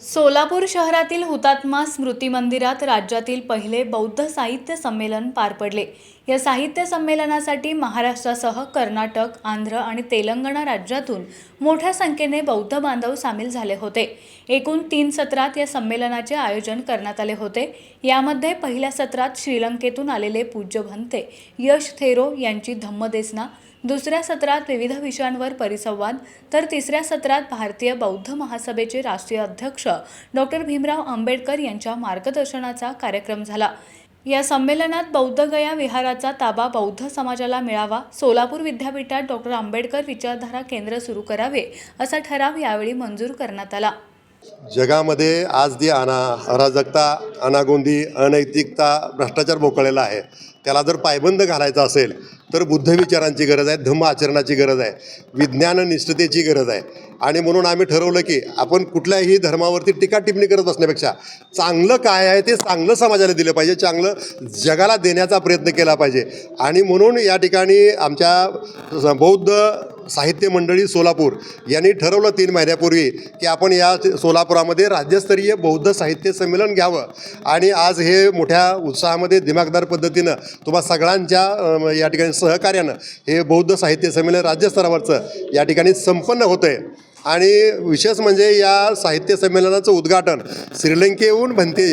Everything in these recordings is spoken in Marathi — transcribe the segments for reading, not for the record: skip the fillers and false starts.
सोलापूर शहरातील हुतात्मा स्मृती मंदिरात राज्यातील पहिले बौद्ध साहित्य संमेलन पार पडले। या साहित्य संमेलनासाठी महाराष्ट्रासह कर्नाटक, आंध्र आणि तेलंगणा राज्यातून मोठ्या संख्येने बौद्ध बांधव सामील झाले होते। एकूण 3 सत्रात या संमेलनाचे आयोजन करण्यात आले होते। यामध्ये पहिल्या सत्रात श्रीलंकेतून आलेले पूज्य भंते यश थेरो यांची धम्मदेसना, दुसऱ्या सत्रात विविध विषयांवर परिसंवाद, तर तिसऱ्या सत्रात भारतीय बौद्ध महासभेचे राष्ट्रीय अध्यक्ष डॉक्टर भीमराव आंबेडकर यांच्या मार्गदर्शनाचा कार्यक्रम झाला। या संमेलनात बौद्धगया विहाराचा ताबा बौद्ध समाजाला मिळावा, सोलापूर विद्यापीठात डॉक्टर आंबेडकर विचारधारा केंद्र सुरू करावे असा ठराव यावेळी मंजूर करण्यात आला। जगामध्ये आज जी अराजकता, अनागोंदी, अनैतिकता, भ्रष्टाचार मोकळलेला आहे, त्याला जर पायबंद घालायचा असेल तर बुद्ध विचारांची गरज आहे, धम्म आचरणाची गरज आहे, विज्ञान निष्ठतेची गरज आहे। आणि म्हणून आम्ही ठरवलं की आपण कुठल्याही धर्मावरती टीका टिप्पणी करत बसण्यापेक्षा चांगलं काय आहे ते चांगलं समाजाला दिलं पाहिजे, चांगलं जगाला देण्याचा प्रयत्न केला पाहिजे। आणि म्हणून या ठिकाणी आमच्या बौद्ध साहित्य मंडळी सोलापूर यांनी ठरवलं 3 महिन्यापूर्वी की आपण या सोलापुरामध्ये राज्यस्तरीय बौद्ध साहित्य संमेलन घ्यावं। आणि आज हे मोठ्या उत्साहामध्ये दिमागदार पद्धतीनं तुम्हा सगळ्यांच्या या ठिकाणी सहकार्यानं हे बौद्ध साहित्य संमेलन राज्यस्तरावरचं या ठिकाणी संपन्न होतं आहे। आणि विशेष म्हणजे या साहित्य संमेलनाचं उद्घाटन श्रीलंकेहून भंते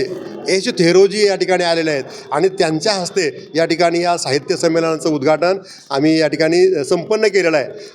यश थेरोजी या ठिकाणी आलेले आहेत आणि त्यांच्या हस्ते या ठिकाणी या साहित्य संमेलनाचं उद्घाटन आम्ही या ठिकाणी संपन्न केलेलं आहे।